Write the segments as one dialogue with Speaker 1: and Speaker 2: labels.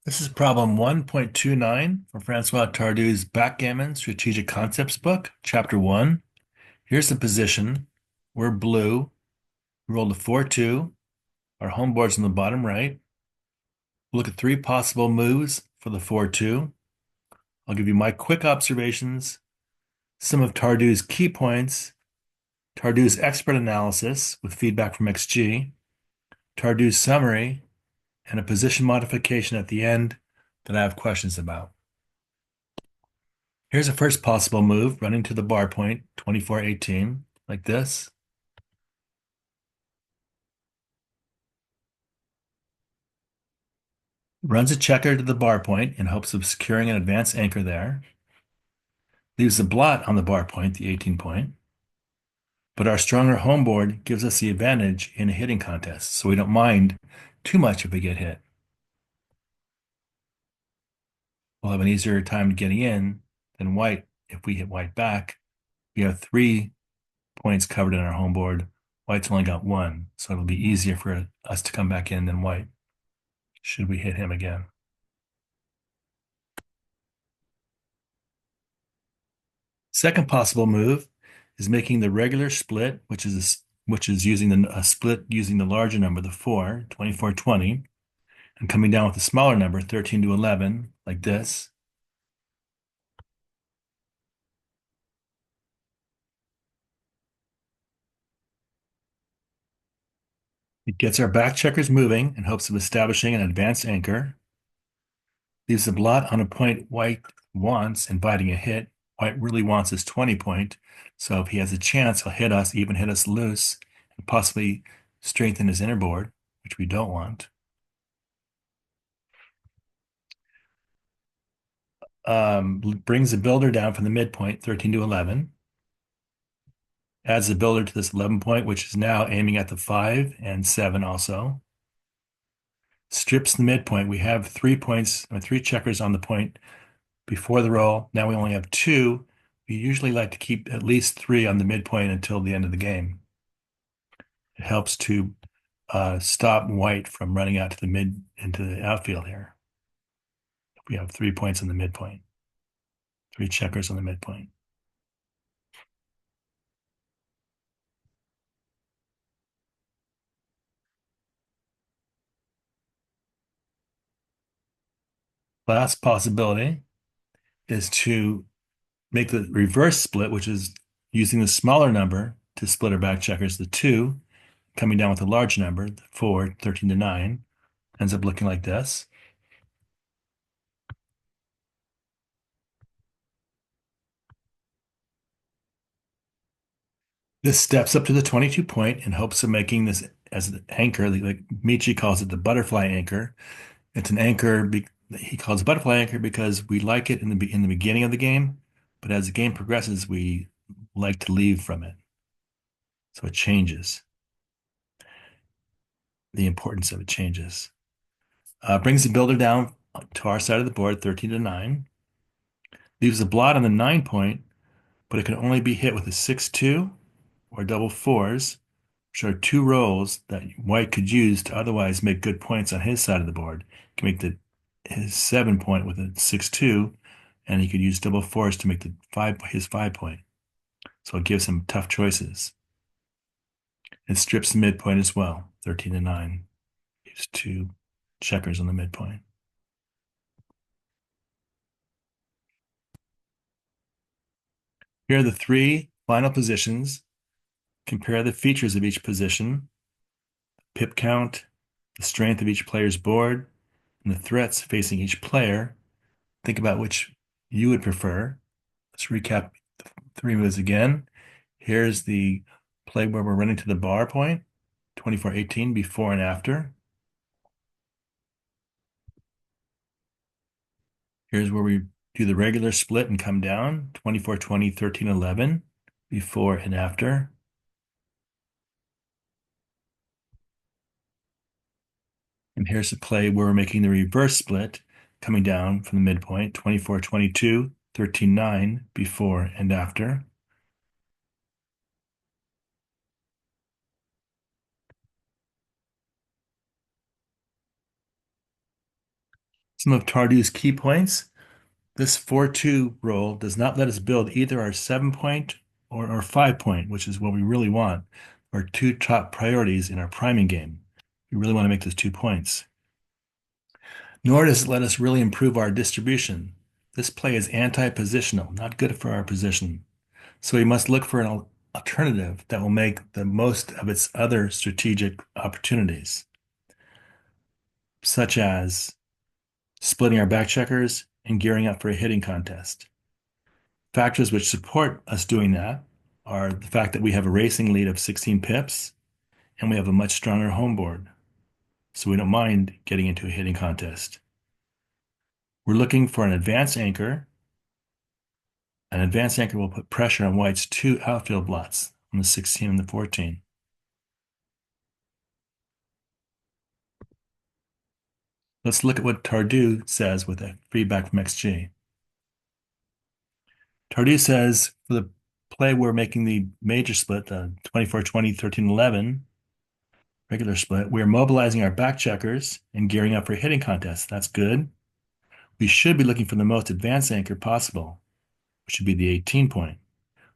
Speaker 1: This is problem 1.29 from Francois Tardieu's Backgammon Strategic Concepts book, chapter 1. Here's the position. We're blue. We rolled a 4-2. Our home board's in the bottom right. We'll look at three possible moves for the 4-2. I'll give you my quick observations, some of Tardieu's key points, Tardieu's expert analysis with feedback from XG, Tardieu's summary, and a position modification at the end that I have questions about. Here's a first possible move, running to the bar point, 24-18, like this. Runs a checker to the bar point in hopes of securing an advanced anchor there. Leaves a blot on the bar point, the 18 point. But our stronger home board gives us the advantage in a hitting contest, so we don't mind too much if we get hit. We'll have an easier time getting in than white if we hit white back. We have 3 points covered in our home board. White's only got 1, so it'll be easier for us to come back in than white, should we hit him again. Second possible move is making the regular split, which is using a split using the larger number, the 4, 24-20, and coming down with a smaller number, 13-11, like this. It gets our back checkers moving in hopes of establishing an advanced anchor. Leaves a blot on a point white wants, inviting a hit. White really wants his 20 point, so if he has a chance, he'll hit us, even hit us loose, and possibly strengthen his inner board, which we don't want. Brings the builder down from the midpoint, 13-11. Adds the builder to this 11 point, which is now aiming at the 5 and 7 also. Strips the midpoint. We have 3 points, or 3 checkers on the point before the roll. Now we only have 2. We usually like to keep at least 3 on the midpoint until the end of the game. It helps to stop white from running out to the into the outfield here. We have 3 points on the midpoint, 3 checkers on the midpoint. Last possibility is to make the reverse split, which is using the smaller number to split our back checkers, the 2, coming down with a large number, the 4, 13-9, ends up looking like this. This steps up to the 22 point in hopes of making this as an anchor, like Michi calls it the butterfly anchor. It's an anchor, he calls it butterfly anchor because we like it in the beginning of the game, but as the game progresses, we like to leave from it. So it changes. The importance of it changes. Brings the builder down to our side of the board, 13-9. Leaves a blot on the 9 point, but it can only be hit with a 6-2 or double 4s, which are 2 rolls that white could use to otherwise make good points on his side of the board. He can make his 7 point with a 6-2, and he could use double 4s to make his 5 point. So it gives him tough choices. It strips the midpoint as well, 13-9. Gives 2 checkers on the midpoint. Here are the 3 final positions. Compare the features of each position, pip count, the strength of each player's board, and the threats facing each player. Think about which you would prefer. Let's recap the 3 moves again. Here's the play where we're running to the bar point, 24-18, before and after. Here's where we do the regular split and come down, 24-20, 13-11, before and after. And here's the play where we're making the reverse split, coming down from the midpoint, 24-22, 13-9, before and after. Some of Tardieu's key points. This 4-2 roll does not let us build either our 7-point or our 5-point, which is what we really want, our two top priorities in our priming game. We really want to make those 2 points. Nor does it let us really improve our distribution. This play is anti-positional, not good for our position. So we must look for an alternative that will make the most of its other strategic opportunities, such as splitting our back checkers and gearing up for a hitting contest. Factors which support us doing that are the fact that we have a racing lead of 16 pips and we have a much stronger home board. So we don't mind getting into a hitting contest. We're looking for an advanced anchor. An advanced anchor will put pressure on White's 2 outfield blots on the 16 and the 14. Let's look at what Tardieu says with a feedback from XG. Tardieu says for the play we're making the major split, the 24-20, 13-11 regular split, we are mobilizing our back checkers and gearing up for a hitting contest. That's good. We should be looking for the most advanced anchor possible, which should be the 18-point.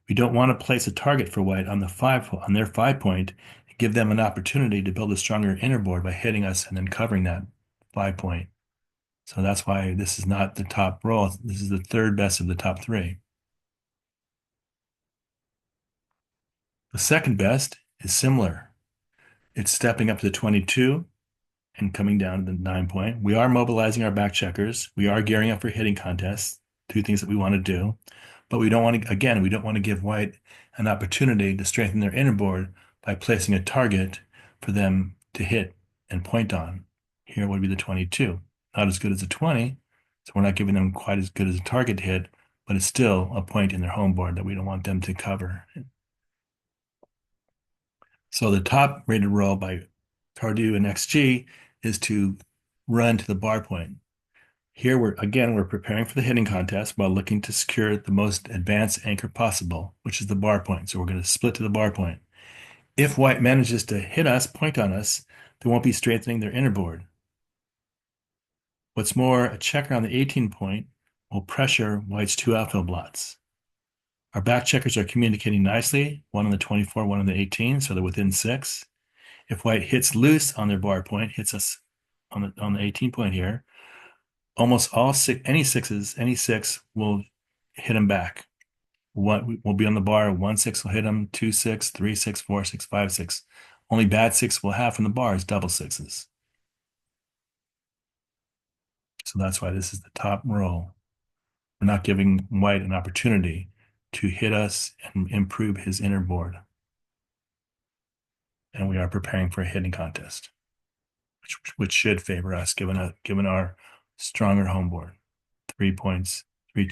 Speaker 1: We don't want to place a target for White on their 5-point and give them an opportunity to build a stronger inner board by hitting us and then covering that 5-point. So that's why this is not the top roll. This is the third best of the top 3. The second best is similar. It's stepping up to the 22 and coming down to the 9-point. We are mobilizing our back checkers. We are gearing up for hitting contests, 2 things that we want to do. But we don't want to, again, we don't want to give White an opportunity to strengthen their inner board by placing a target for them to hit and point on. Here would be the 22. Not as good as a 20, so we're not giving them quite as good as a target to hit, but it's still a point in their home board that we don't want them to cover. So the top rated roll by Tardieu and XG is to run to the bar point. Here we're preparing for the hitting contest while looking to secure the most advanced anchor possible, which is the bar point. So we're going to split to the bar point. If White manages to hit us, point on us, they won't be strengthening their inner board. What's more, a checker on the 18-point will pressure White's 2 outfield blots. Our back checkers are communicating nicely, one on the 24, one on the 18, so they're within 6. If White hits loose on their bar point, hits us on the 18-point here, almost all any 6 will hit him back. One will be on the bar. 1-6 will hit him. 2-6, 3-6, 4-6, 5-6. Only bad 6 we'll have from the bar is double 6s. So that's why this is the top roll. We're not giving White an opportunity to hit us and improve his inner board. And we are preparing for a hitting contest, which should favor us given our stronger home board. 3 points, 3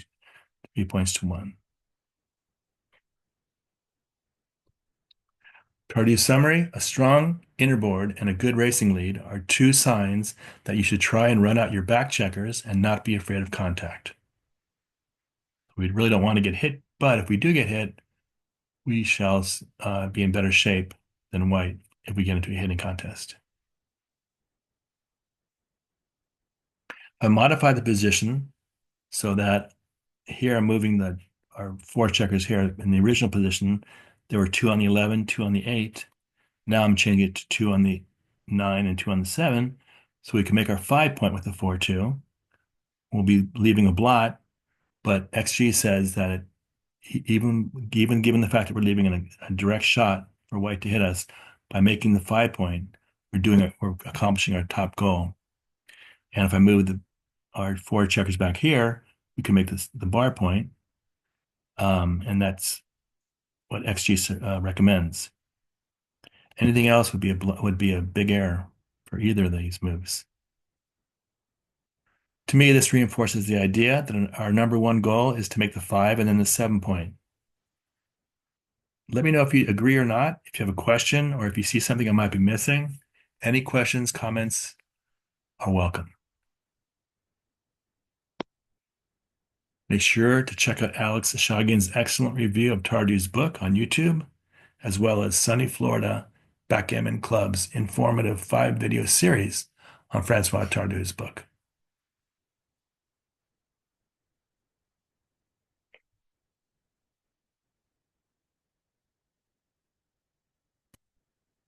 Speaker 1: points to 1. Tardieu summary: a strong inner board and a good racing lead are 2 signs that you should try and run out your back checkers and not be afraid of contact. We really don't want to get hit, but if we do get hit, we shall be in better shape than White if we get into a hitting contest. I modify the position so that here I'm moving our 4 checkers here. In the original position, there were 2 on the 11, 2 on the 8. Now I'm changing it to 2 on the 9 and 2 on the 7, so we can make our 5-point with the 4-2. We'll be leaving a blot, but XG says that even given the fact that we're leaving a direct shot for White to hit us, by making the 5-point, we're accomplishing our top goal. And if I move our 4 checkers back here, we can make this the bar point, and that's what XG recommends. Anything else would be a big error for either of these moves. To me, this reinforces the idea that our number 1 goal is to make the 5 and then the 7-point. Let me know if you agree or not, if you have a question, or if you see something I might be missing. Any questions, comments are welcome. Make sure to check out Alex Eshaghian's excellent review of Tardieu's book on YouTube, as well as Sunny Florida Backgammon Club's informative 5-video series on Francois Tardieu's book.